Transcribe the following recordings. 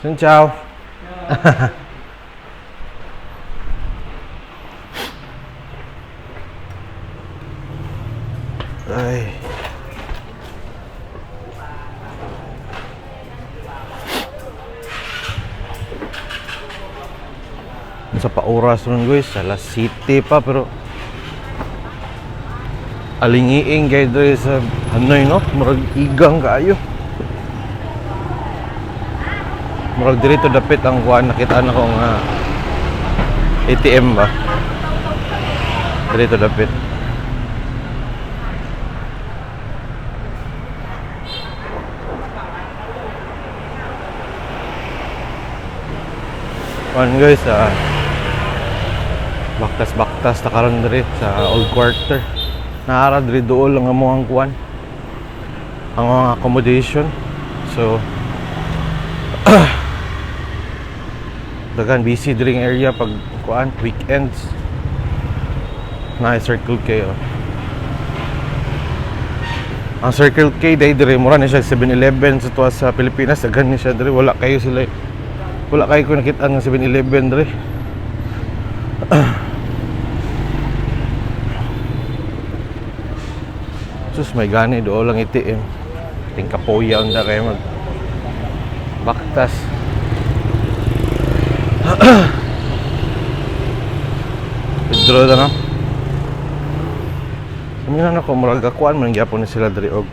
Xin chào. Ay. Sa pa-oras nun guys, alas City pa pero alingiing guys dre sa Hanoi no, murag igang kaayo. Murag dirito dapit ang kuan nakita na ko nga ATM ba. Dirito dapit. Kuan guys, baktas-baktas ta karon diri sa old quarter. Naara diri dool ang among kuan. Ang mga accommodation. So dagan busy diri ang area pag kuan weekends. Na Circle K oh. Ang Circle K diri mura ni siya 7-Eleven sa tuwa sa Pilipinas, dagan ni siya diri wala kayo ko nakita ng 7-Eleven diri. Sus may gani do lang ATM. Tingkapoya unda kay mag baktas. Withdraw na. Kuminan ako murag akuan man gyapon ni sila diri og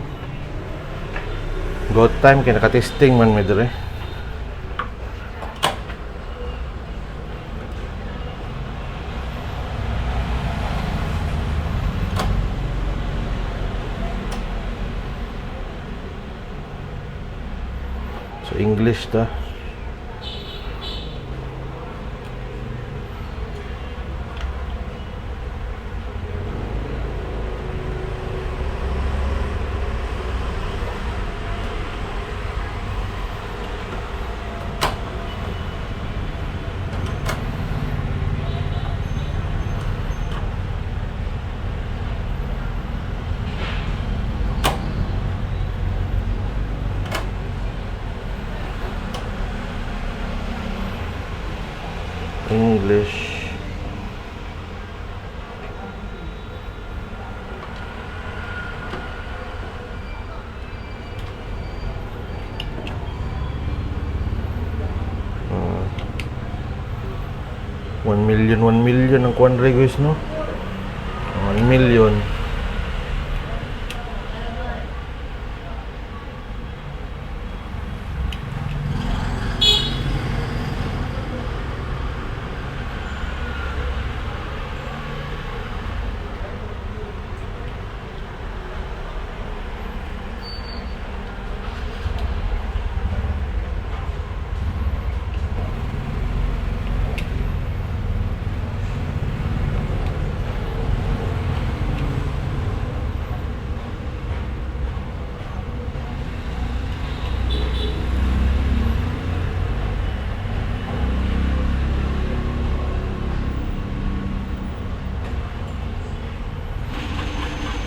go time kay naka-testing man mi diri. So English ta. English. $1 million ang kuan guys no. 1 million.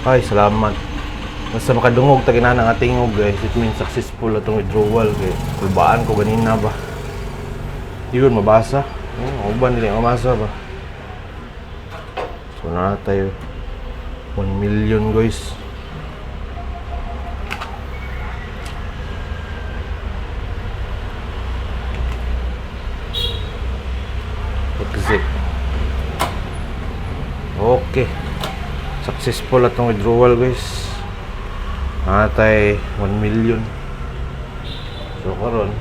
Ay, salamat. Basta makadungog ta ginana nga tingog guys. It means successful atong withdrawal kay kulbaan ko ganina ba. Yun mabasa. Uban nila mabasa ba. So na tayo 1 million guys. Exit. Okay. Successful atong withdrawal guys. Atay 1 million. So karon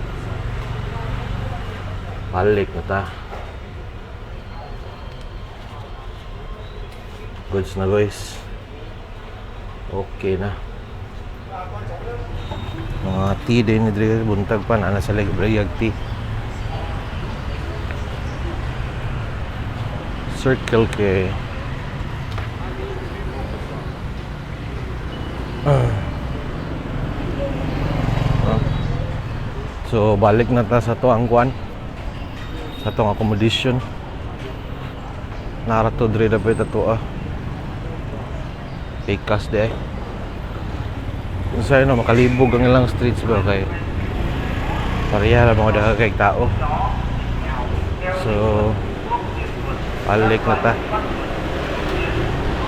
balik na ta. Goods na guys. Okay na. Mga tea din ni diri buntag pa na sa library tea. Circle K. So balik na ta sa to ang kuan sa tong accommodation. Nara to dre dapat to Pikas de ay. Unsay no makalibog ang ilang streets ba kay Pareha lang mga dagag tao. So balik na ta.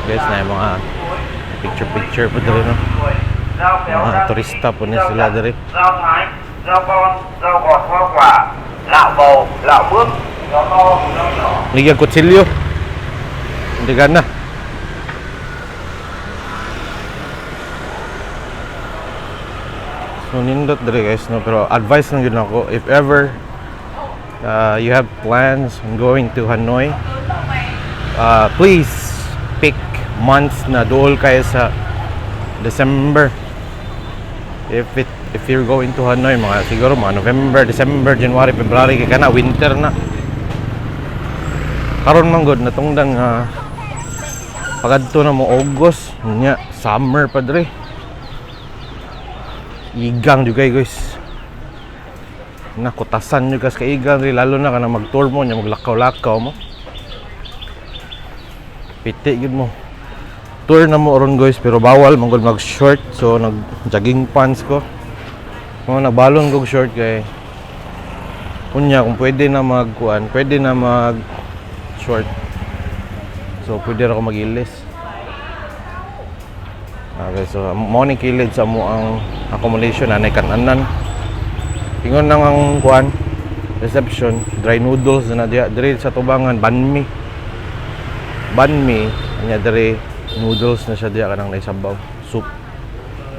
Guys, na yung mga picture po dito, no? Mga turista po na sila dito. Rau thái, rau con, rau ngọt hoa quả, lạo bầu, lạo bước, rau to, rau nhỏ. Ligyan kutsilyo. Hindi ka na. So nindot dito guys, no? Pero advice lang yun ako, if ever you have plans on going to Hanoi, please pick months na dool kayo sa December. If you're going to Hanoi, mga siguro mga November, December, January, February, kaya na winter na. Karon man good natungdan nga pagadto na mo August, nya summer pa dre. Igang juga guys. Nakutasan juga sa igang dre, lalo na kana mag-tour mo nya maglakaw-lakaw mo. Piti gid mo. Tour na mo ron guys, pero bawal man gud mag-short, so nag-jogging pants ko. Mga nagbalon kog short kay kunya kung pwede na magkuan, pwede na mag short. So pwede ra ko mag-ilis. Okay, so morning kilid sa mo ang accommodation anay kananan. Ingon nang ang kuan reception, dry noodles na diya dire sa tubangan, banmi. Banmi anya dire noodles na siya diya kanang naisabaw, soup.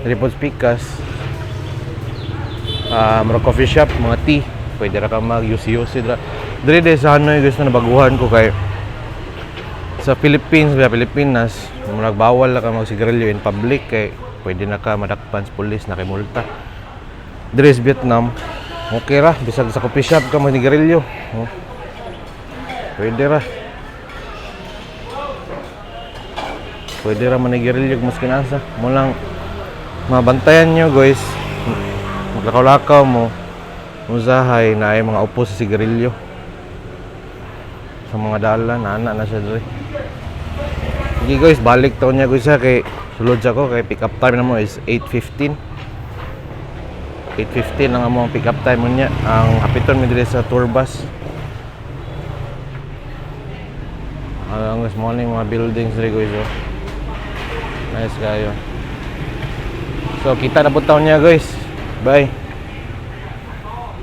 Dire po pikas. Mga coffee shop, mga tea, pwede ra ka mag-yusi-yusi dire sa Hanoi guys na nabaguhan ko kay sa Philippines, Pilipinas, nagbawal na ka magsigarilyo in public kay pwede na ka madakpan sa pulis na kay multa. Dire sa Vietnam, okay ra bisag sa coffee shop ka magsigarilyo. Pwede ra. Pwede ra manigarilyo kung mas kinasa. Mo lang mabantayan nyo guys. Maglakaw-lakaw mo usahay na ay mga upo sa sigarilyo sa mga dalan, nana na siya doon. Okay guys, balik taon niya guys kay sulod siya ko kay pick up time na mo is 8:15 lang ang pick up time mo niya. Ang hapiton mo dito sa tour bus. Ang guys, morning mga buildings dito guys, oh. Nice kayo. So kita na po taon niya guys. Bye.